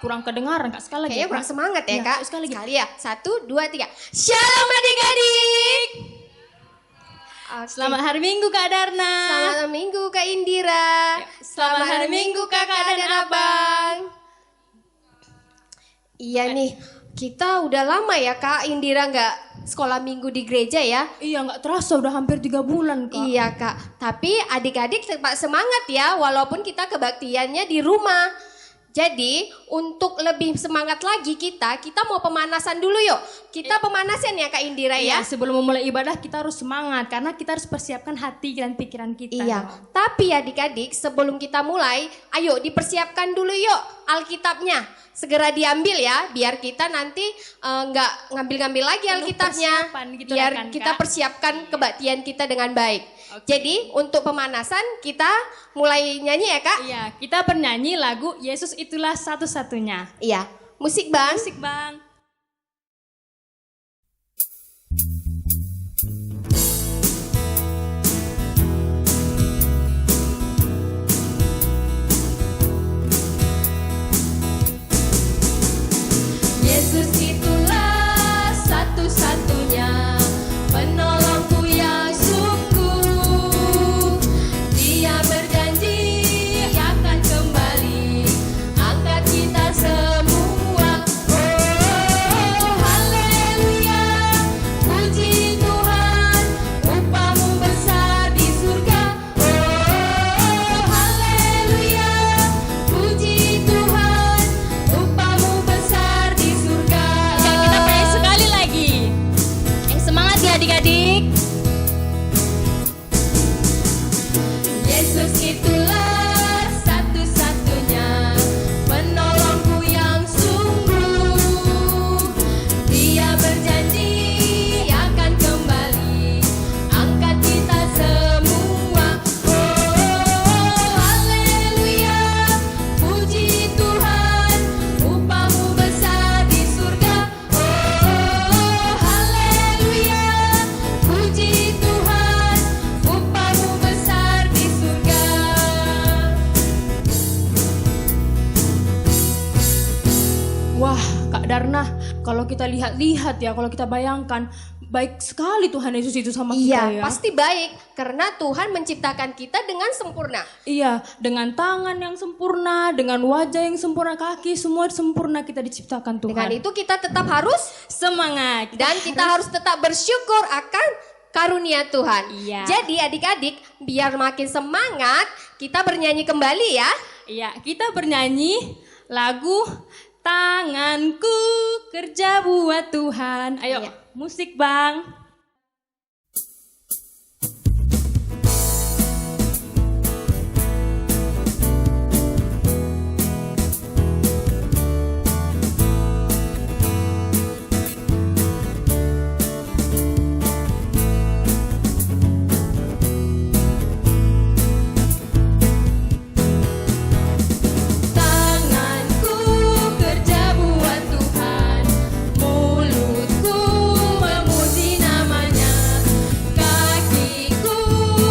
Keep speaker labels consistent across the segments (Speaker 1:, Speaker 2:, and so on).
Speaker 1: kurang kedengaran Kak, sekali lagi.
Speaker 2: Kayaknya kurang semangat ya,
Speaker 1: Iya,
Speaker 2: Kak.
Speaker 1: sekali lagi.
Speaker 2: Sekali ya. 1, 2, 3. Shalom adik-adik. Oke.
Speaker 1: Selamat hari Minggu Kak Darna.
Speaker 2: Selamat Minggu Kak Indira.
Speaker 1: Selamat hari Minggu Kakak dan Abang.
Speaker 2: Iya nih, kita udah lama ya Kak Indira nggak sekolah minggu di gereja ya.
Speaker 1: Iya, nggak terasa udah hampir 3 bulan Kak.
Speaker 2: Iya Kak, tapi adik-adik tetap semangat ya walaupun kita kebaktiannya di rumah. Jadi untuk lebih semangat lagi kita mau pemanasan dulu yuk. Kita pemanasan ya Kak Indira ya.
Speaker 1: Iya, sebelum memulai ibadah kita harus semangat karena kita harus persiapkan hati dan pikiran kita.
Speaker 2: Iya, tapi adik-adik sebelum kita mulai, ayo dipersiapkan dulu yuk Alkitabnya. Segera diambil ya, biar kita nanti nggak ngambil-ngambil lagi
Speaker 1: Penuh
Speaker 2: Alkitabnya.
Speaker 1: persiapan gitu
Speaker 2: Biar
Speaker 1: kan,
Speaker 2: kita
Speaker 1: Kak?
Speaker 2: persiapkan kebaktian kita dengan baik.
Speaker 1: Oke.
Speaker 2: Jadi untuk pemanasan kita mulai nyanyi ya Kak?
Speaker 1: Iya, kita bernyanyi lagu Yesus Itulah Satu-Satunya.
Speaker 2: Iya, musik Bang.
Speaker 1: Musik Bang.
Speaker 2: Yesus itulah satu-satunya penolongku yang sungguh. Dia berjanji akan kembali angkat kita semua. Oh, haleluya, puji Tuhan, upamu besar di surga. Oh, haleluya, puji Tuhan, upamu besar di surga.
Speaker 1: Oke, kita pengen sekali lagi. Semangat ya adik-adik.
Speaker 2: Yesus itulah satu-satunya penolongku yang sungguh. Dia berjanji akan kembali angkat kita semua. Oh, haleluya, puji Tuhan, upamu besar di surga. Oh, haleluya, puji Tuhan, upamu besar di surga.
Speaker 1: Wah, Kak Darna, kalau kita lihat-lihat ya, kalau kita bayangkan, baik sekali Tuhan Yesus itu sama kita
Speaker 2: Iya,
Speaker 1: ya.
Speaker 2: pasti baik karena Tuhan menciptakan kita dengan sempurna.
Speaker 1: Iya, dengan tangan yang sempurna, dengan wajah yang sempurna, kaki semua sempurna kita diciptakan Tuhan.
Speaker 2: Dengan itu kita tetap harus
Speaker 1: Semangat.
Speaker 2: dan kita harus tetap bersyukur akan karunia Tuhan.
Speaker 1: Iya.
Speaker 2: Jadi adik-adik, biar makin semangat, kita bernyanyi kembali ya.
Speaker 1: Iya, kita bernyanyi lagu Tanganku Kerja Buat Tuhan. Ayo,
Speaker 2: Iya.
Speaker 1: musik Bang.
Speaker 2: Tanganku kerja buat Tuhan, mulutku memuji namanya, kakiku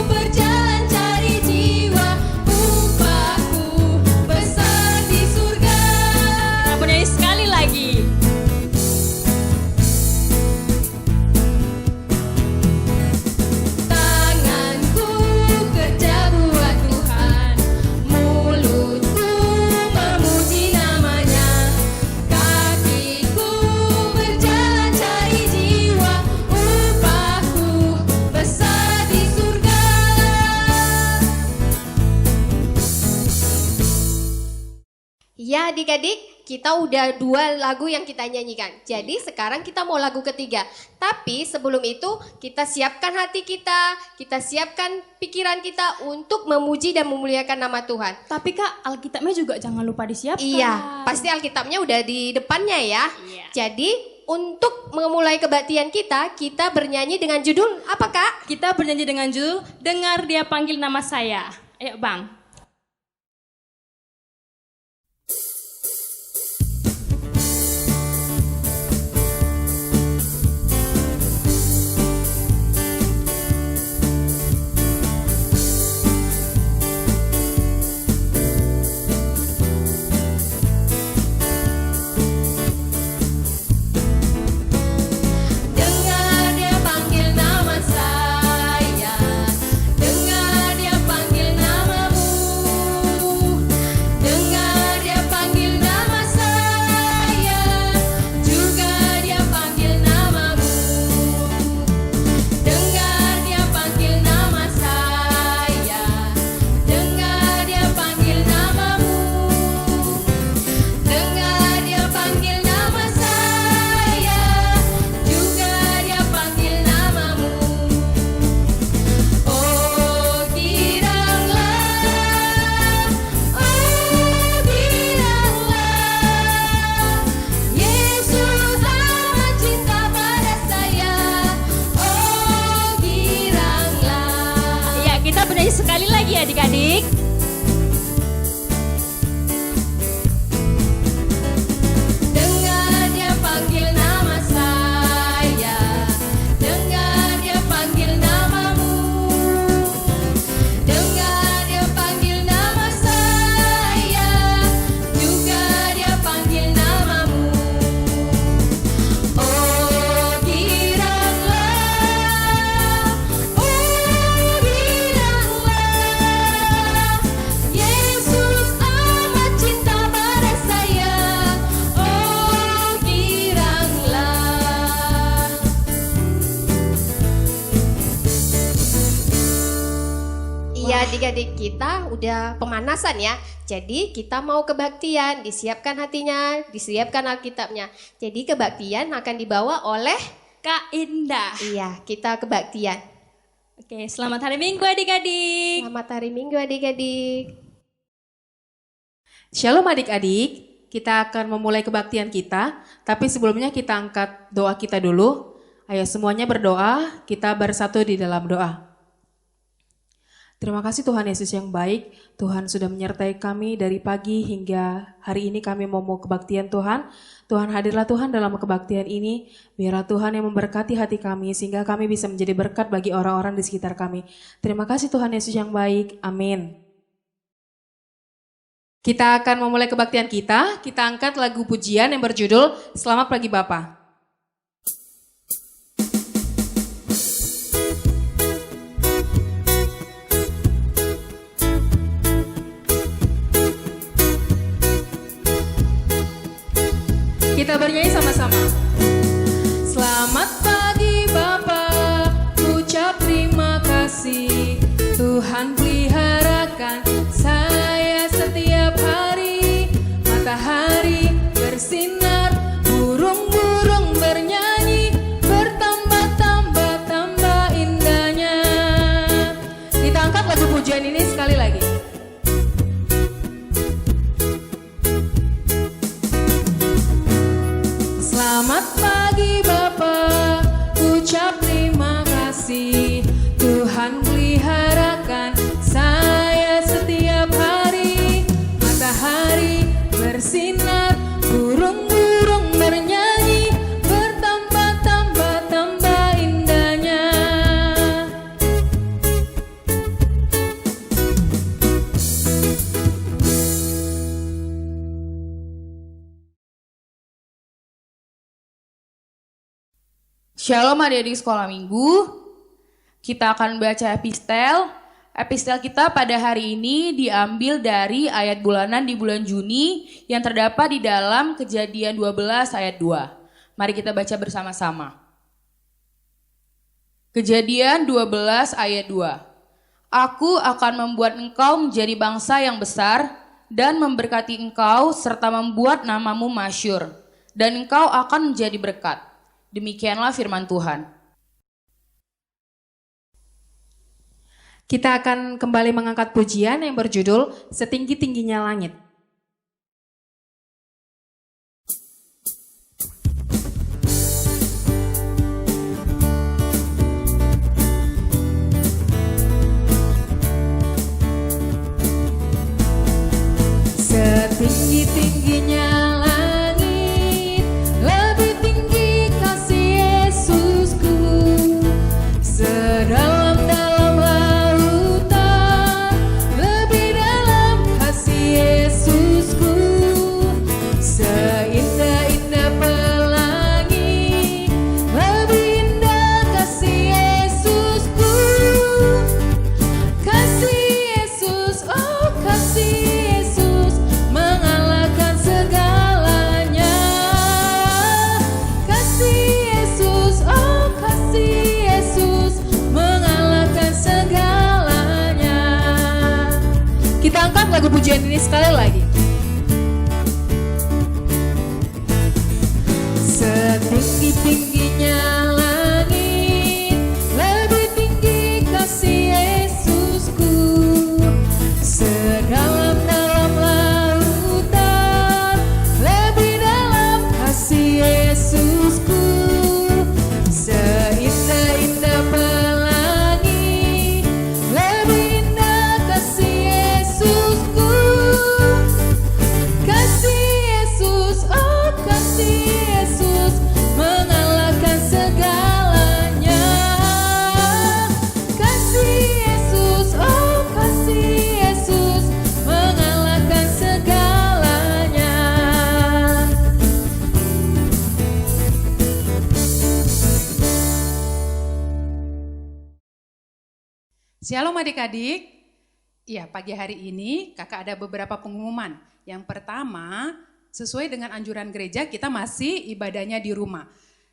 Speaker 2: berjalan cari jiwa, upahku besar di surga.
Speaker 1: Kita bernyanyi sekali lagi.
Speaker 2: Tanganku kerja buat Tuhan, mulutku memuji namanya, kakiku berjalan cari jiwa, upahku besar di surga. Ya adik-adik, kita udah 2 lagu yang kita nyanyikan. Jadi sekarang kita mau lagu ketiga. Tapi sebelum itu kita siapkan hati kita siapkan pikiran kita untuk memuji dan memuliakan nama Tuhan.
Speaker 1: Tapi Kak, Alkitabnya juga jangan lupa disiapkan.
Speaker 2: Iya, pasti Alkitabnya udah di depannya ya.
Speaker 1: Iya.
Speaker 2: Jadi untuk memulai kebaktian kita bernyanyi dengan judul apa Kak?
Speaker 1: Kita bernyanyi dengan judul Dengar Dia Panggil Nama Saya. Ayo Bang. sekali lagi adik-adik.
Speaker 2: Dengar dia panggil nama saya, dengar dia panggil namamu, dengar dia panggil nama saya, juga dia panggil namamu. Oh giranglah, Yesus amat cinta pada saya. Oh giranglah. Iya adik-adik, kita udah pemanasan ya. Jadi kita mau kebaktian, disiapkan hatinya, disiapkan Alkitabnya. Jadi kebaktian akan dibawa oleh
Speaker 1: Kak Indah.
Speaker 2: iya, kita kebaktian.
Speaker 1: Oke, selamat hari Minggu adik-adik.
Speaker 2: Selamat hari Minggu adik-adik.
Speaker 3: Shalom adik-adik, kita akan memulai kebaktian kita, tapi sebelumnya kita angkat doa kita dulu. Ayo semuanya berdoa, kita bersatu di dalam doa. Terima kasih Tuhan Yesus yang baik, Tuhan sudah menyertai kami dari pagi hingga hari ini kami mau kebaktian Tuhan. Tuhan hadirlah Tuhan dalam kebaktian ini, biarlah Tuhan yang memberkati hati kami sehingga kami bisa menjadi berkat bagi orang-orang di sekitar kami. Terima kasih Tuhan Yesus yang baik, amin. Kita akan memulai kebaktian kita angkat lagu pujian yang berjudul Selamat Pagi Bapa. Kita bernyanyi sama-sama. Selamat pagi Bapa, ucap terima kasih. Tuhan peliharakan saya setiap hari. Matahari bersinar, burung-burung bernyanyi, bertambah-tambah indahnya. Kita angkat lagu pujian ini sekali lagi. Selamat pagi Bapa, ucap terima kasih. Tuhan peliharakan saya setiap hari. Matahari bersinar, burung-burung bernyanyi, bertambah-tambah indahnya.
Speaker 4: Shalom adik-adik sekolah minggu. Kita akan baca epistel. Epistel kita pada hari ini diambil dari ayat bulanan di bulan Juni yang terdapat di dalam Kejadian 12 ayat 2. Mari kita baca bersama-sama. Kejadian 12 ayat 2. Aku akan membuat engkau menjadi bangsa yang besar dan memberkati engkau serta membuat namamu masyhur, dan engkau akan menjadi berkat. Demikianlah firman Tuhan.
Speaker 3: Kita akan kembali mengangkat pujian yang berjudul Setinggi-tingginya Langit. Setinggi-tingginya langit, lebih tinggi kasih Yesusku. Sedalam-dalam lautan, lebih dalam kasih Yesusku. Seindah-indah pelangi, lebih indah kasih Yesusku. Kasih Yesus, oh kasih Yesus, mengalahkan segalanya. Kasih Yesus, oh kasih Yesus, mengalahkan segalanya. Kita angkat lagu pujian ini sekali lagi. Setinggi-tingginya langit, lebih tinggi kasih Yesusku. Sedalam-dalam lautan, lebih dalam kasih Yesusku. Seindah-indah pelangi, lebih indah
Speaker 5: Shalom adik-adik. Ya, pagi hari ini kakak ada beberapa pengumuman. Yang pertama, sesuai dengan anjuran gereja kita masih ibadahnya di rumah.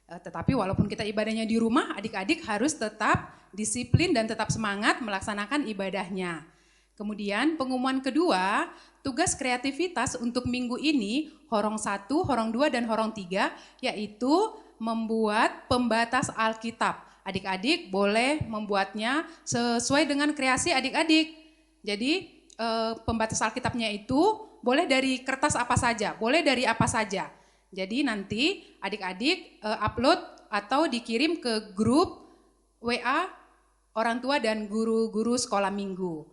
Speaker 5: Tetapi walaupun kita ibadahnya di rumah, adik-adik harus tetap disiplin dan tetap semangat melaksanakan ibadahnya. Kemudian pengumuman kedua, tugas kreativitas untuk minggu ini, Horong 1, Horong 2, dan Horong 3, yaitu membuat pembatas Alkitab. Adik-adik boleh membuatnya sesuai dengan kreasi adik-adik. Jadi pembatas Alkitabnya itu boleh dari kertas apa saja, boleh dari apa saja. Jadi nanti adik-adik upload atau dikirim ke grup WA orang tua dan guru-guru sekolah minggu.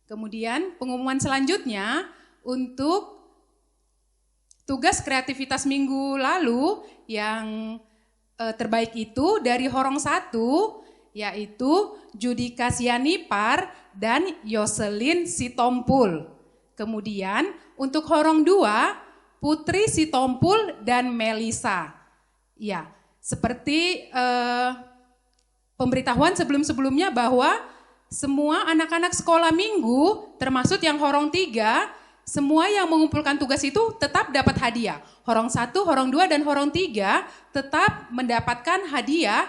Speaker 5: Kemudian pengumuman selanjutnya untuk tugas kreativitas minggu lalu yang terbaik itu dari Horong 1, yaitu Judika Sianipar dan Yoselin Sitompul. Kemudian untuk Horong 2, Putri Sitompul dan Melisa. Ya, seperti pemberitahuan sebelum-sebelumnya bahwa semua anak-anak sekolah minggu, termasuk yang Horong 3, semua yang mengumpulkan tugas itu tetap dapat hadiah. Horong 1, Horong 2, dan Horong 3 tetap mendapatkan hadiah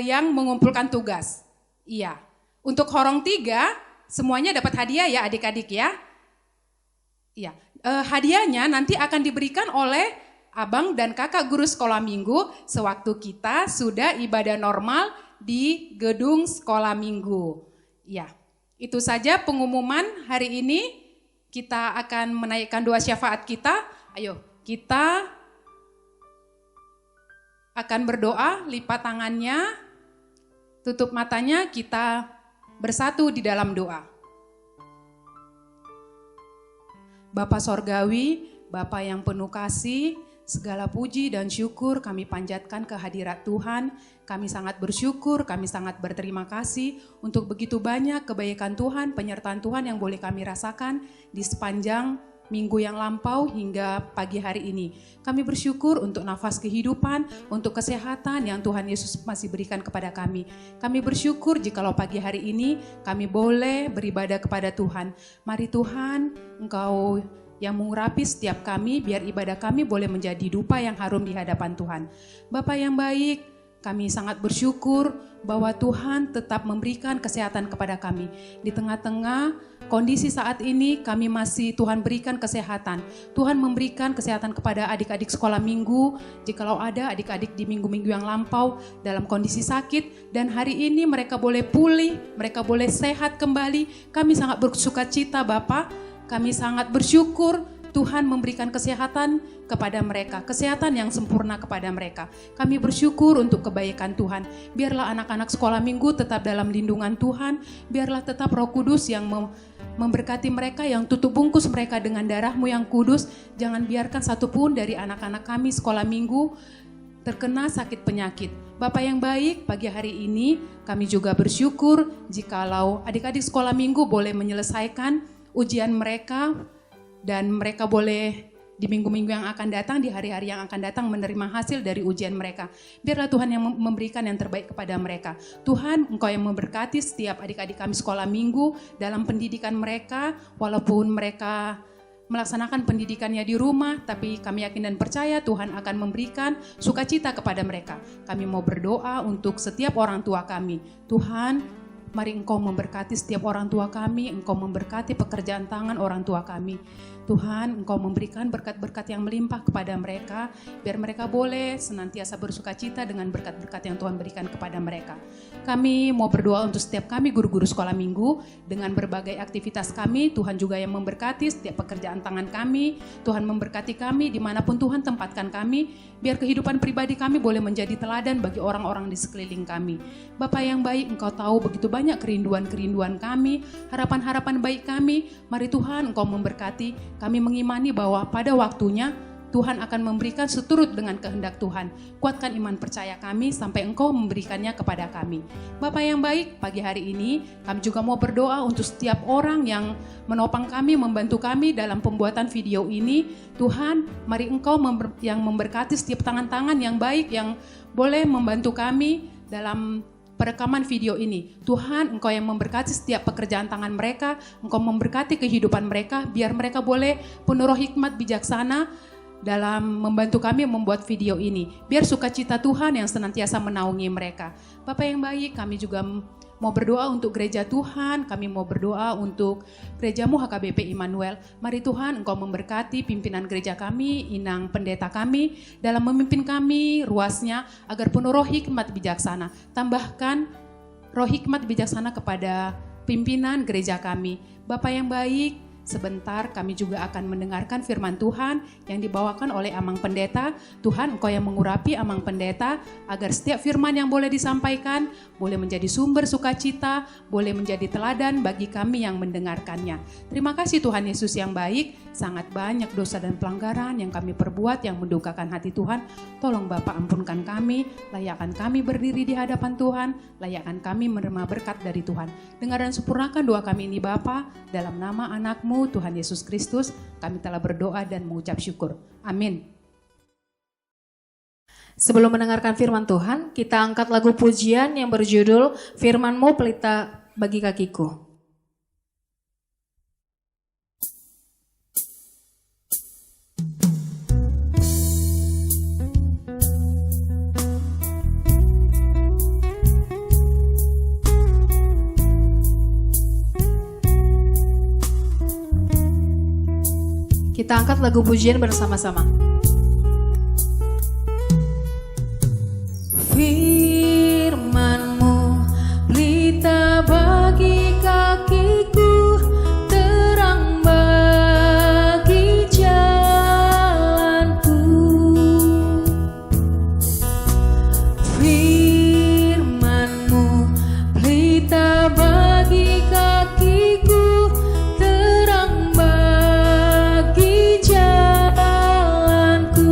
Speaker 5: yang mengumpulkan tugas. Iya. Untuk Horong 3 semuanya dapat hadiah ya adik-adik ya. Iya. Hadiahnya nanti akan diberikan oleh abang dan kakak guru sekolah minggu sewaktu kita sudah ibadah normal di gedung sekolah minggu. Iya. Itu saja pengumuman hari ini. Kita akan menaikkan doa syafaat kita. Ayo, kita akan berdoa, lipat tangannya, tutup matanya, kita bersatu di dalam doa. Bapa Sorgawi, Bapa yang penuh kasih, segala puji dan syukur kami panjatkan ke hadirat Tuhan. Kami sangat bersyukur, kami sangat berterima kasih untuk begitu banyak kebaikan Tuhan, penyertaan Tuhan yang boleh kami rasakan di sepanjang minggu yang lampau hingga pagi hari ini. Kami bersyukur untuk nafas kehidupan, untuk kesehatan yang Tuhan Yesus masih berikan kepada kami. Kami bersyukur jikalau pagi hari ini kami boleh beribadah kepada Tuhan. Mari Tuhan, Engkau yang mengurapi setiap kami, biar ibadah kami boleh menjadi dupa yang harum di hadapan Tuhan. Bapa yang baik, kami sangat bersyukur bahwa Tuhan tetap memberikan kesehatan kepada kami. Di tengah-tengah kondisi saat ini kami masih Tuhan berikan kesehatan. Tuhan memberikan kesehatan kepada adik-adik sekolah minggu. Jikalau ada adik-adik di minggu-minggu yang lampau dalam kondisi sakit dan hari ini mereka boleh pulih, mereka boleh sehat kembali. Kami sangat bersukacita Bapa. Kami sangat bersyukur Tuhan memberikan kesehatan kepada mereka, kesehatan yang sempurna kepada mereka. Kami bersyukur untuk kebaikan Tuhan. Biarlah anak-anak sekolah minggu tetap dalam lindungan Tuhan. Biarlah tetap Roh Kudus yang memberkati mereka, yang tutup bungkus mereka dengan darah-Mu yang kudus. Jangan biarkan satupun dari anak-anak kami sekolah minggu terkena sakit penyakit. Bapak yang baik, pagi hari ini kami juga bersyukur jikalau adik-adik sekolah minggu boleh menyelesaikan ujian mereka dan mereka boleh di minggu-minggu yang akan datang, di hari-hari yang akan datang menerima hasil dari ujian mereka. Biarlah Tuhan yang memberikan yang terbaik kepada mereka. Tuhan, Engkau yang memberkati setiap adik-adik kami sekolah minggu dalam pendidikan mereka, walaupun mereka melaksanakan pendidikannya di rumah, tapi kami yakin dan percaya Tuhan akan memberikan sukacita kepada mereka. Kami mau berdoa untuk setiap orang tua kami. Tuhan, mari Engkau memberkati setiap orang tua kami, Engkau memberkati pekerjaan tangan orang tua kami. Tuhan, Engkau memberikan berkat-berkat yang melimpah kepada mereka, biar mereka boleh senantiasa bersukacita dengan berkat-berkat yang Tuhan berikan kepada mereka. Kami mau berdoa untuk setiap kami guru-guru sekolah minggu, dengan berbagai aktivitas kami, Tuhan juga yang memberkati setiap pekerjaan tangan kami, Tuhan memberkati kami dimanapun Tuhan tempatkan kami, biar kehidupan pribadi kami boleh menjadi teladan bagi orang-orang di sekeliling kami. Bapa yang baik, Engkau tahu begitu banyak kerinduan-kerinduan kami, harapan-harapan baik kami. Mari Tuhan, Engkau memberkati. Kami mengimani bahwa pada waktunya Tuhan akan memberikan seturut dengan kehendak Tuhan. Kuatkan iman percaya kami sampai Engkau memberikannya kepada kami. Bapa yang baik, pagi hari ini kami juga mau berdoa untuk setiap orang yang menopang kami, membantu kami dalam pembuatan video ini. Tuhan, mari Engkau yang memberkati setiap tangan-tangan yang baik yang boleh membantu kami dalam perekaman video ini. Tuhan, Engkau yang memberkati setiap pekerjaan tangan mereka, Engkau memberkati kehidupan mereka, biar mereka boleh penuh roh hikmat bijaksana dalam membantu kami membuat video ini. Biar sukacita Tuhan yang senantiasa menaungi mereka. Bapak yang baik, kami juga mau berdoa untuk gereja Tuhan, kami mau berdoa untuk gerejamu HKBP Immanuel. Mari Tuhan, Engkau memberkati pimpinan gereja kami, inang pendeta kami, dalam memimpin kami ruasnya, agar penuh roh hikmat bijaksana. Tambahkan roh hikmat bijaksana kepada pimpinan gereja kami. Bapak yang baik, sebentar kami juga akan mendengarkan firman Tuhan yang dibawakan oleh Amang Pendeta. Tuhan, Engkau yang mengurapi Amang Pendeta agar setiap firman yang boleh disampaikan boleh menjadi sumber sukacita, boleh menjadi teladan bagi kami yang mendengarkannya. Terima kasih Tuhan Yesus yang baik, sangat banyak dosa dan pelanggaran yang kami perbuat yang mendukakan hati Tuhan. Tolong Bapa ampunkan kami, layakkan kami berdiri di hadapan Tuhan, layakkan kami menerima berkat dari Tuhan. Dengar dan sempurnakan doa kami ini Bapa, dalam nama anak-Mu Tuhan Yesus Kristus, kami telah berdoa dan mengucap syukur. Amin.
Speaker 3: Sebelum mendengarkan firman Tuhan, kita angkat lagu pujian yang berjudul Firman-Mu Pelita Bagi Kakiku. Kita angkat lagu pujian bersama-sama. Firman-Mu pelita bagi kakiku, terang bagi jalanku. Firman-Mu pelita bagi kakiku, terang bagi jalanku.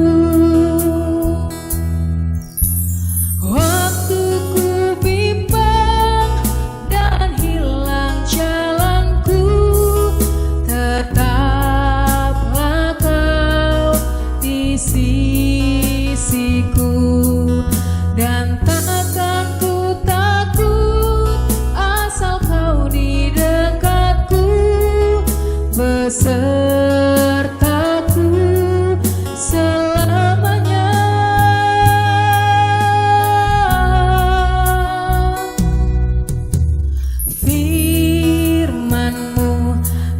Speaker 3: Waktu ku bimbang dan hilang jalanku, tetaplah Kau di sisiku, dan takkan ku takut asal Kau di dekatku, besertaku selamanya. Firman-Mu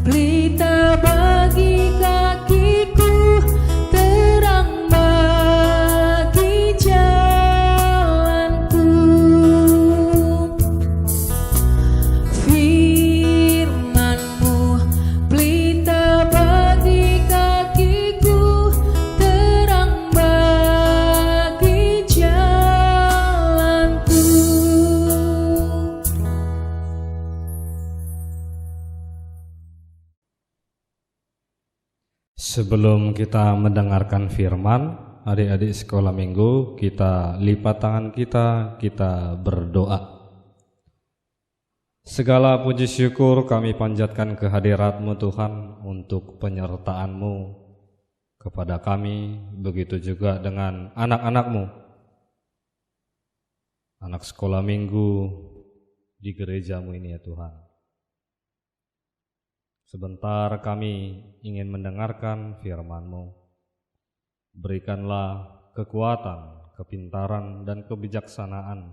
Speaker 3: pelita bagi kakiku, terang bagi jalanku. Firman-Mu pelita bagi kakiku, terang bagi jalanku.
Speaker 6: Sebelum kita mendengarkan firman, adik-adik sekolah minggu, kita lipat tangan kita berdoa. Segala puji syukur kami panjatkan kehadirat-Mu Tuhan untuk penyertaan-Mu kepada kami, begitu juga dengan anak-anak-Mu, anak sekolah minggu di gereja-Mu ini ya Tuhan. Sebentar kami ingin mendengarkan firman-Mu. Berikanlah kekuatan, kepintaran, dan kebijaksanaan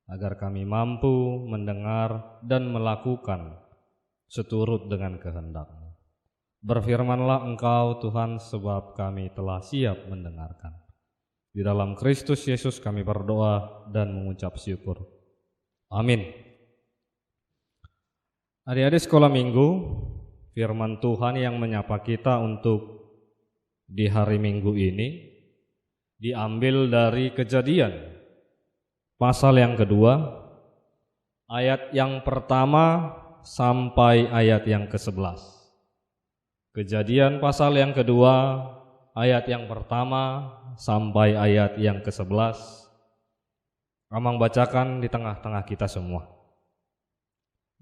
Speaker 6: agar kami mampu mendengar dan melakukan seturut dengan kehendak-Mu. Berfirmanlah Engkau Tuhan, sebab kami telah siap mendengarkan. Di dalam Kristus Yesus kami berdoa dan mengucap syukur. Amin. Adik-adik sekolah minggu, firman Tuhan yang menyapa kita untuk di hari Minggu ini diambil dari Kejadian pasal yang kedua, ayat yang pertama sampai ayat yang ke-11. Kejadian pasal yang kedua, ayat yang pertama sampai ayat yang ke-11. Amang bacakan di tengah-tengah kita semua.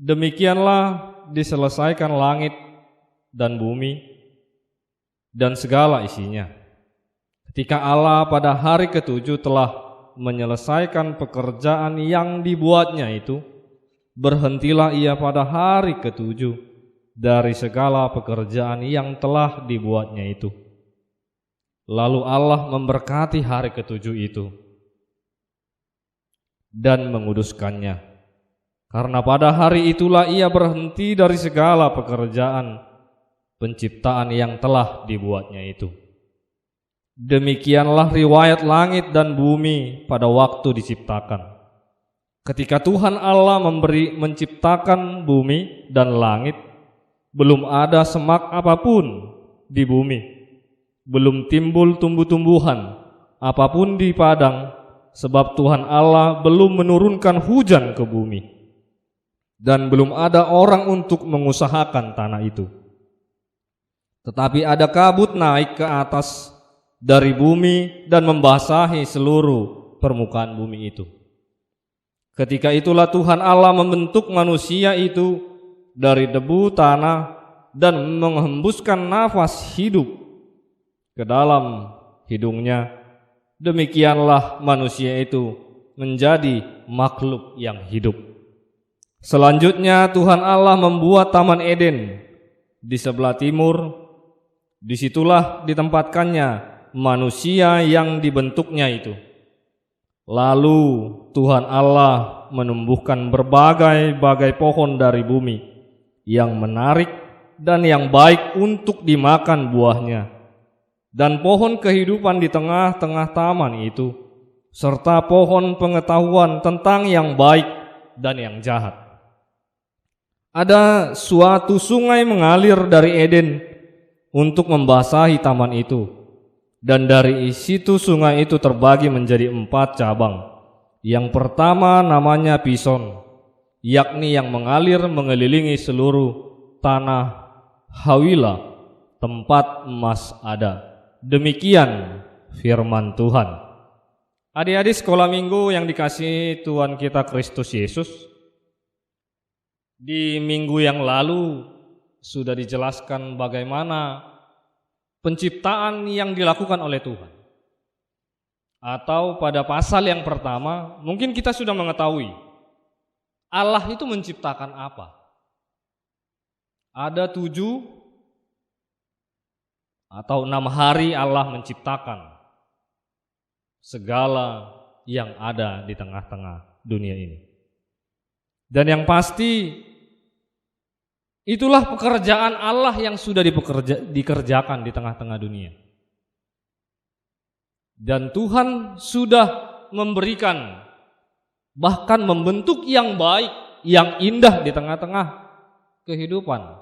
Speaker 6: Demikianlah diselesaikan langit dan bumi dan segala isinya, ketika Allah pada hari ke-7 telah menyelesaikan pekerjaan yang dibuatnya itu, berhentilah ia pada hari ketujuh dari segala pekerjaan yang telah dibuatnya itu. Lalu Allah memberkati hari ketujuh itu dan menguduskannya, karena pada hari itulah ia berhenti dari segala pekerjaan penciptaan yang telah dibuatnya itu. Demikianlah riwayat langit dan bumi pada waktu diciptakan. Ketika Tuhan Allah menciptakan bumi dan langit, belum ada semak apapun di bumi, belum timbul tumbuh-tumbuhan apapun di padang, sebab Tuhan Allah belum menurunkan hujan ke bumi, dan belum ada orang untuk mengusahakan tanah itu. Tetapi ada kabut naik ke atas dari bumi dan membasahi seluruh permukaan bumi itu. Ketika itulah Tuhan Allah membentuk manusia itu dari debu tanah dan menghembuskan nafas hidup ke dalam hidungnya. Demikianlah manusia itu menjadi makhluk yang hidup. Selanjutnya Tuhan Allah membuat Taman Eden di sebelah timur. Disitulah ditempatkannya manusia yang dibentuknya itu. Lalu Tuhan Allah menumbuhkan berbagai-bagai pohon dari bumi yang menarik dan yang baik untuk dimakan buahnya, dan pohon kehidupan di tengah-tengah taman itu, serta pohon pengetahuan tentang yang baik dan yang jahat. Ada suatu sungai mengalir dari Eden untuk membasahi taman itu. Dan dari situ sungai itu terbagi menjadi 4 cabang. Yang pertama namanya Pison, yakni yang mengalir mengelilingi seluruh tanah Hawila, tempat emas ada. Demikian firman Tuhan. Adik-adik sekolah minggu yang dikasihi Tuhan kita Kristus Yesus, di minggu yang lalu sudah dijelaskan bagaimana penciptaan yang dilakukan oleh Tuhan. Atau pada pasal yang pertama, mungkin kita sudah mengetahui Allah itu menciptakan apa. Ada 7 atau 6 hari Allah menciptakan segala yang ada di tengah-tengah dunia ini. Dan yang pasti itulah pekerjaan Allah yang sudah dikerjakan di tengah-tengah dunia. Dan Tuhan sudah memberikan, bahkan membentuk yang baik, yang indah di tengah-tengah kehidupan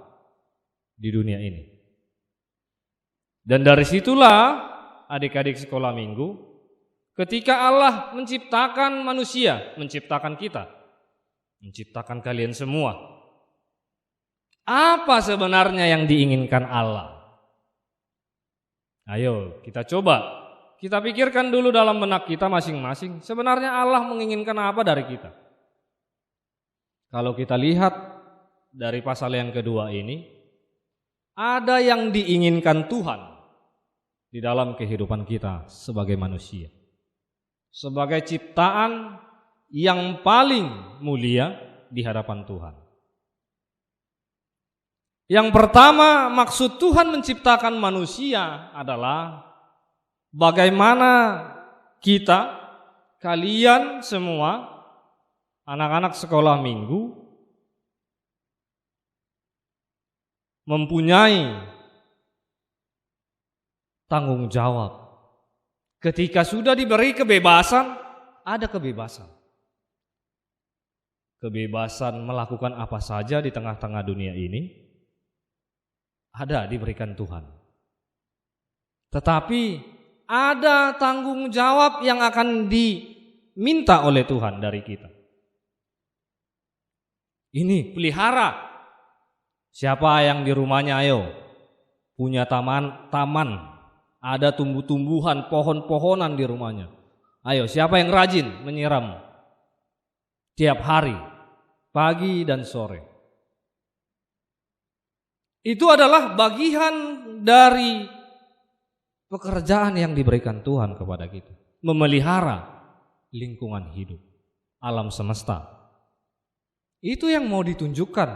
Speaker 6: di dunia ini. Dan dari situlah adik-adik sekolah minggu, ketika Allah menciptakan manusia, menciptakan kita, menciptakan kalian semua, apa sebenarnya yang diinginkan Allah? Ayo kita coba, kita pikirkan dulu dalam benak kita masing-masing. Sebenarnya Allah menginginkan apa dari kita? Kalau kita lihat dari pasal yang kedua ini, ada yang diinginkan Tuhan di dalam kehidupan kita sebagai manusia, sebagai ciptaan yang paling mulia di hadapan Tuhan. Yang pertama, maksud Tuhan menciptakan manusia adalah bagaimana kita, kalian semua, anak-anak sekolah minggu, mempunyai tanggung jawab. Ketika sudah diberi kebebasan, ada kebebasan. Kebebasan melakukan apa saja di tengah-tengah dunia ini ada diberikan Tuhan. Tetapi ada tanggung jawab yang akan diminta oleh Tuhan dari kita. Ini pelihara. Siapa yang di rumahnya ayo punya taman, ada tumbuh-tumbuhan, pohon-pohonan di rumahnya. Ayo, siapa yang rajin menyiram tiap hari, pagi dan sore? Itu adalah bagian dari pekerjaan yang diberikan Tuhan kepada kita. Memelihara lingkungan hidup, alam semesta. Itu yang mau ditunjukkan,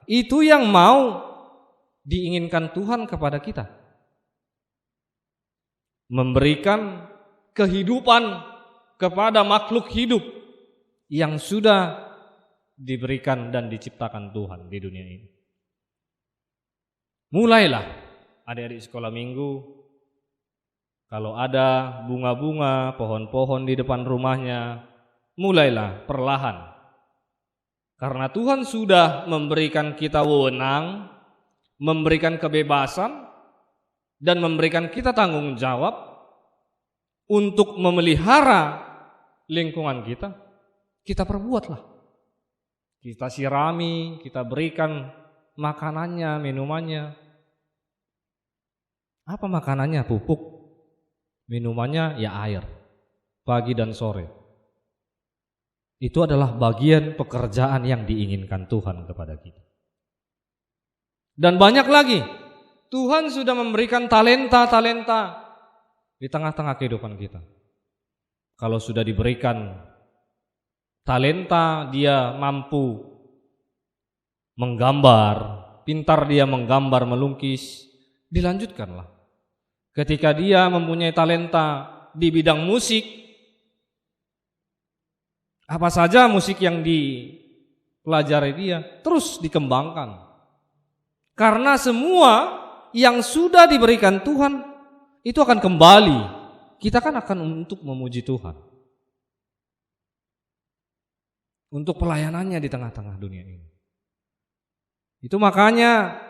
Speaker 6: itu yang mau diinginkan Tuhan kepada kita. Memberikan kehidupan kepada makhluk hidup yang sudah diberikan dan diciptakan Tuhan di dunia ini. Mulailah adik-adik sekolah minggu, kalau ada bunga-bunga, pohon-pohon di depan rumahnya, mulailah perlahan. Karena Tuhan sudah memberikan kita wewenang, memberikan kebebasan, dan memberikan kita tanggung jawab untuk memelihara lingkungan kita. Kita perbuatlah. Kita sirami, kita berikan makanannya, minumannya. Apa makanannya? Pupuk. Minumannya ya air. Pagi dan sore. Itu adalah bagian pekerjaan yang diinginkan Tuhan kepada kita. Dan banyak lagi. Tuhan sudah memberikan talenta-talenta di tengah-tengah kehidupan kita. Kalau sudah diberikan talenta, dia mampu menggambar, pintar dia menggambar, melukis, dilanjutkanlah. Ketika dia mempunyai talenta di bidang musik, apa saja musik yang dipelajari dia, terus dikembangkan. Karena semua yang sudah diberikan Tuhan itu akan kembali. Kita kan akan untuk memuji Tuhan. Untuk pelayanannya di tengah-tengah dunia ini. Itu makanya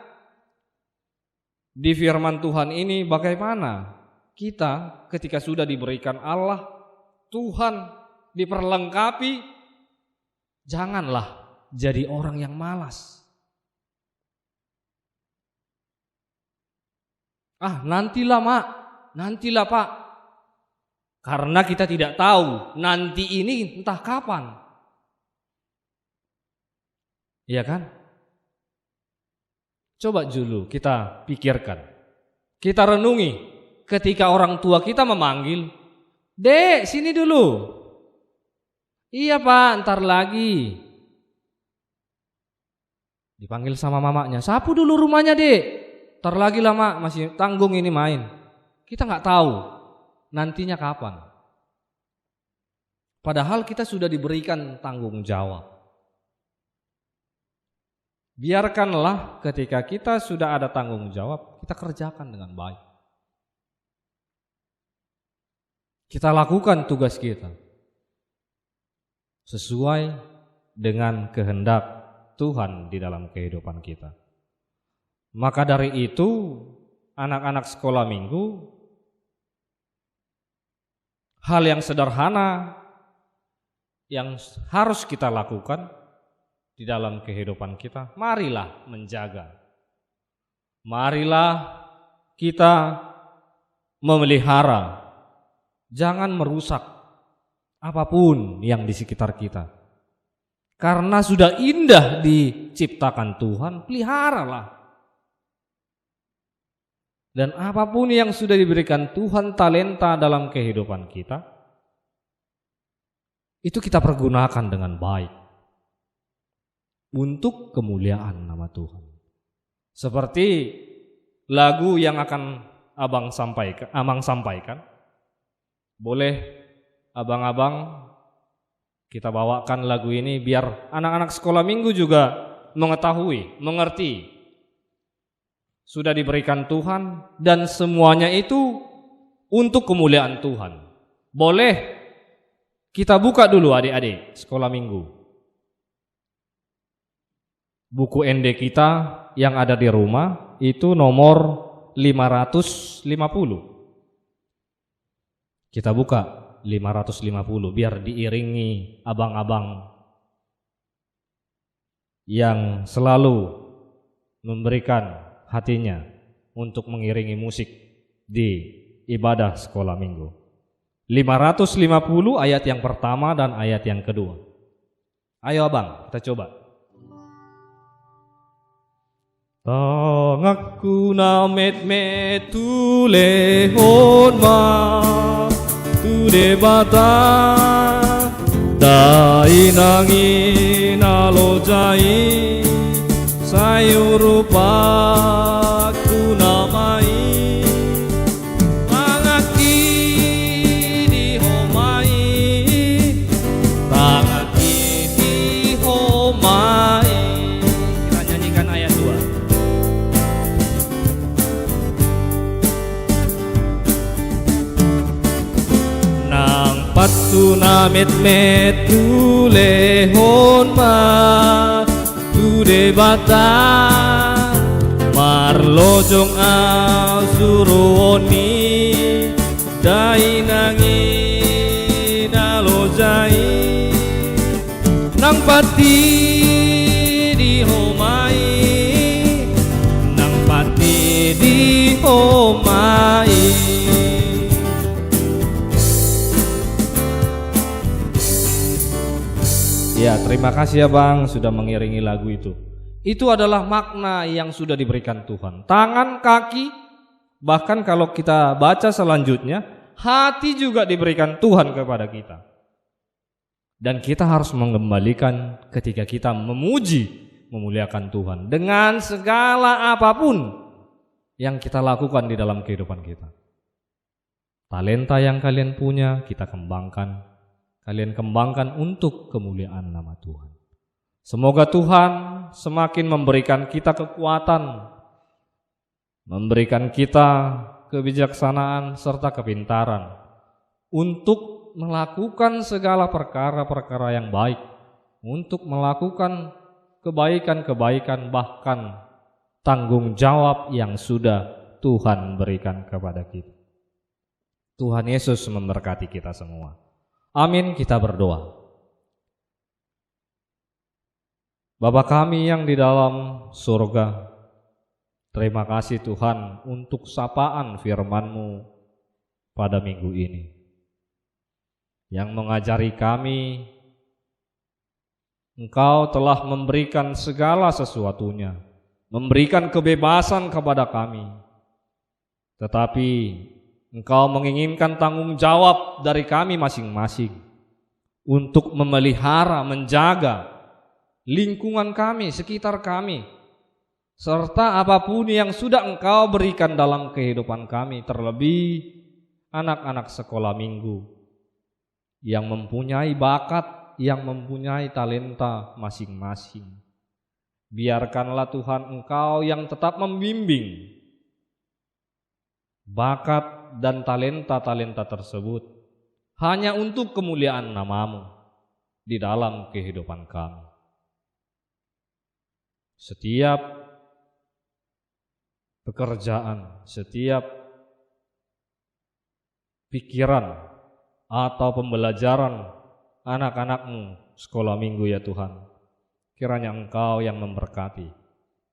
Speaker 6: di firman Tuhan ini bagaimana kita ketika sudah diberikan Allah, Tuhan diperlengkapi, janganlah jadi orang yang malas. Nantilah mak, nantilah pak. Karena kita tidak tahu nanti ini entah kapan. Iya kan? Coba dulu kita pikirkan. Kita renungi ketika orang tua kita memanggil, "Dek, sini dulu." "Iya pak, ntar lagi." Dipanggil sama mamanya, "Sapu dulu rumahnya dek. Ntar lagi lah mak, masih tanggung ini main." Kita nggak tahu nantinya kapan. Padahal kita sudah diberikan tanggung jawab. Biarkanlah ketika kita sudah ada tanggung jawab, kita kerjakan dengan baik. Kita lakukan tugas kita sesuai dengan kehendak Tuhan di dalam kehidupan kita. Maka dari itu, anak-anak sekolah minggu, hal yang sederhana yang harus kita lakukan di dalam kehidupan kita, marilah menjaga. Marilah kita memelihara. Jangan merusak apapun yang di sekitar kita. Karena sudah indah diciptakan Tuhan, peliharalah. Dan apapun yang sudah diberikan Tuhan talenta dalam kehidupan kita, itu kita pergunakan dengan baik untuk kemuliaan nama Tuhan. Seperti lagu yang akan abang sampaikan. Boleh abang-abang kita bawakan lagu ini biar anak-anak sekolah minggu juga mengetahui, mengerti. Sudah diberikan Tuhan dan semuanya itu untuk kemuliaan Tuhan. Boleh kita buka dulu adik-adik sekolah minggu. Buku ND kita yang ada di rumah itu nomor 550. Kita buka 550 biar diiringi abang-abang yang selalu memberikan hatinya untuk mengiringi musik di ibadah sekolah minggu. 550 ayat yang pertama dan ayat yang kedua. Ayo abang, kita coba. Tangakku na met tulehon ma tu de bata Dainangi nalojai sayurupa kunamai mangaki dihomai tangaki dihomai. Kita nyanyikan ayat 2. Nang patu namit metu lehon ma de bata marlojong asuruoni dainangi nalojai nang pati dihomai nang pati dihomai. Ya, terima kasih ya Bang sudah mengiringi lagu itu. Itu adalah makna yang sudah diberikan Tuhan. Tangan, kaki, bahkan kalau kita baca selanjutnya, hati juga diberikan Tuhan kepada kita. Dan kita harus mengembalikan ketika kita memuji, memuliakan Tuhan dengan segala apapun yang kita lakukan di dalam kehidupan kita. Talenta yang kalian punya, kita kembangkan. Kalian kembangkan untuk kemuliaan nama Tuhan. Semoga Tuhan semakin memberikan kita kekuatan, memberikan kita kebijaksanaan serta kepintaran untuk melakukan segala perkara-perkara yang baik, untuk melakukan kebaikan-kebaikan, bahkan tanggung jawab yang sudah Tuhan berikan kepada kita. Tuhan Yesus memberkati kita semua. Amin, kita berdoa. Bapa kami yang di dalam surga, terima kasih Tuhan untuk sapaan firman-Mu pada minggu ini, yang mengajari kami, Engkau telah memberikan segala sesuatunya, memberikan kebebasan kepada kami, tetapi Engkau menginginkan tanggung jawab dari kami masing-masing untuk memelihara, menjaga lingkungan kami, sekitar kami, serta apapun yang sudah Engkau berikan dalam kehidupan kami, terlebih anak-anak sekolah minggu yang mempunyai bakat, yang mempunyai talenta masing-masing. Biarkanlah Tuhan Engkau yang tetap membimbing bakat dan talenta-talenta tersebut hanya untuk kemuliaan nama-Mu di dalam kehidupan kami. Setiap pekerjaan, setiap pikiran atau pembelajaran anak-anak-Mu sekolah minggu ya Tuhan, kiranya Engkau yang memberkati,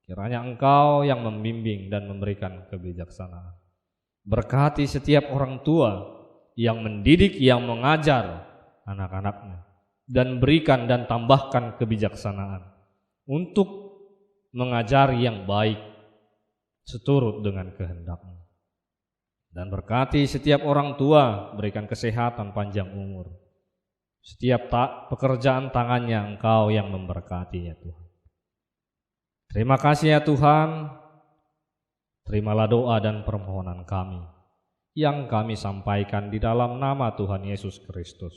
Speaker 6: kiranya Engkau yang membimbing dan memberikan kebijaksanaan. Berkati setiap orang tua yang mendidik, yang mengajar anak-anaknya, dan berikan dan tambahkan kebijaksanaan untuk mengajari yang baik seturut dengan kehendak-Mu. Dan berkati setiap orang tua, berikan kesehatan, panjang umur. Setiap pekerjaan tangannya Engkau yang memberkati ya Tuhan. Terima kasih ya Tuhan. Terimalah doa dan permohonan kami yang kami sampaikan di dalam nama Tuhan Yesus Kristus.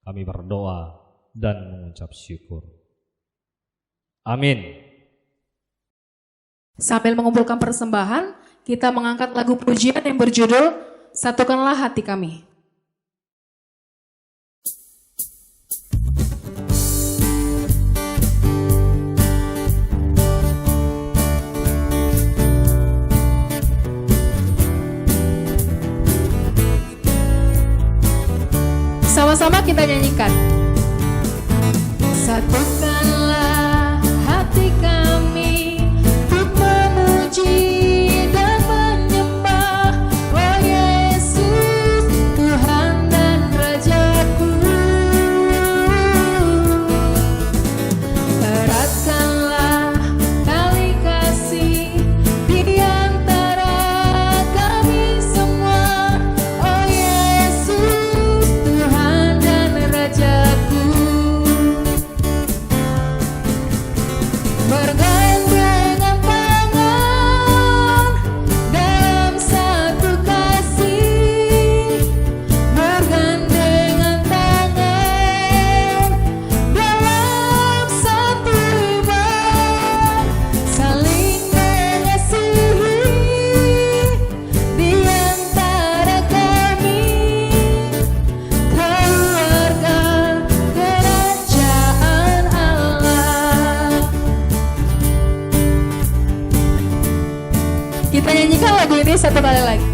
Speaker 6: Kami berdoa dan mengucap syukur. Amin.
Speaker 3: Sambil mengumpulkan persembahan, kita mengangkat lagu pujian yang berjudul Satukanlah Hati Kami. Sama-sama kita nyanyikan. Satukanlah hati kami untuk memuji dan menyembah, oh Yesus, Tuhan dan Rajaku. Eratkanlah tali kasih di antara kami semua, oh Yesus, Tuhan dan Rajaku. Kita nyanyikan lagu ini satu kali lagi.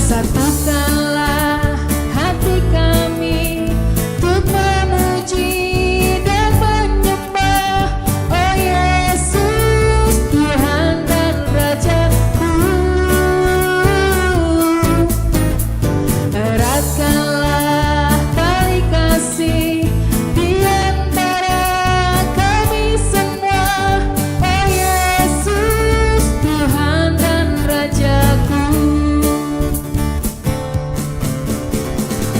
Speaker 7: Satukanlah hati kami untuk memuji dan menyembah, oh Yesus, Tuhan dan Rajaku. Eratkanlah tali kasih di antara kami semua, oh Yesus, Tuhan dan Rajaku.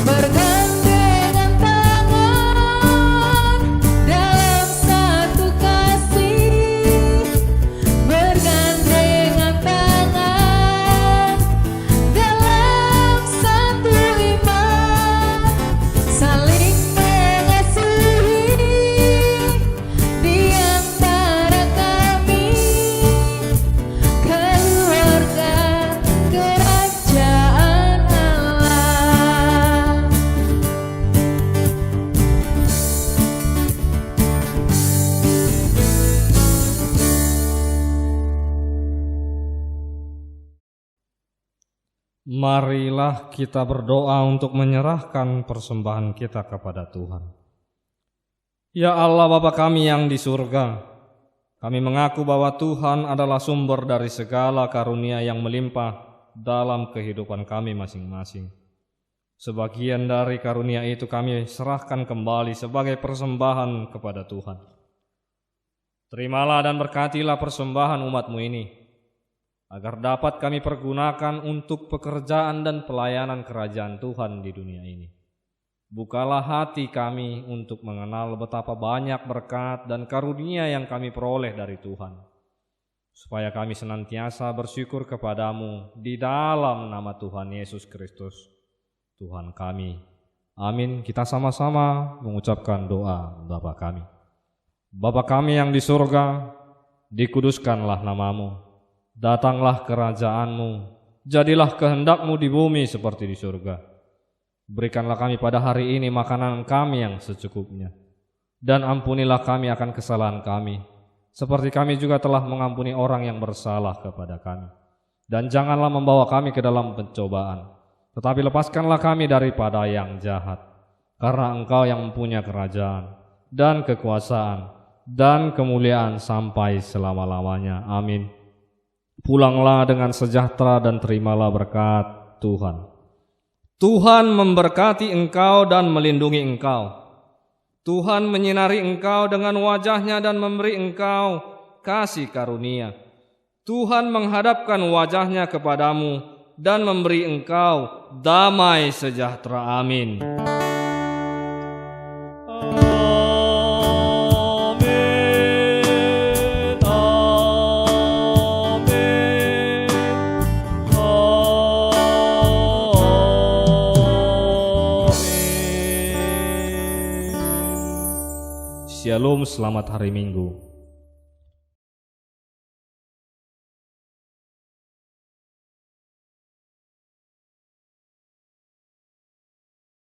Speaker 7: Bergandengan tangan dalam satu kasih, bergandengan tangan dalam satu iman, saling mengasihi di antara kami, keluarga kerajaan Allah.
Speaker 6: Marilah kita berdoa untuk menyerahkan persembahan kita kepada Tuhan. Ya Allah Bapa kami yang di surga, kami mengaku bahwa Tuhan adalah sumber dari segala karunia yang melimpah dalam kehidupan kami masing-masing. Sebagian dari karunia itu kami serahkan kembali sebagai persembahan kepada Tuhan. Terimalah dan berkatilah persembahan umat-Mu ini, agar dapat kami pergunakan untuk pekerjaan dan pelayanan kerajaan Tuhan di dunia ini. Bukalah hati kami untuk mengenal betapa banyak berkat dan karunia yang kami peroleh dari Tuhan, supaya kami senantiasa bersyukur kepadamu di dalam nama Tuhan Yesus Kristus, Tuhan kami. Amin. Kita sama-sama mengucapkan doa Bapa kami. Bapa kami yang di surga, dikuduskanlah namamu. Datanglah kerajaanmu, jadilah kehendak-Mu di bumi seperti di surga. Berikanlah kami pada hari ini makanan kami yang secukupnya. Dan ampunilah kami akan kesalahan kami, seperti kami juga telah mengampuni orang yang bersalah kepada kami. Dan janganlah membawa kami ke dalam pencobaan, tetapi lepaskanlah kami daripada yang jahat. Karena Engkau yang mempunyai kerajaan, dan kekuasaan, dan kemuliaan sampai selama-lamanya. Amin. Pulanglah dengan sejahtera dan terimalah berkat Tuhan. Tuhan memberkati engkau dan melindungi engkau. Tuhan menyinari engkau dengan wajah-Nya dan memberi engkau kasih karunia. Tuhan menghadapkan wajah-Nya kepadamu dan memberi engkau damai sejahtera. Amin. Shalom, selamat hari Minggu.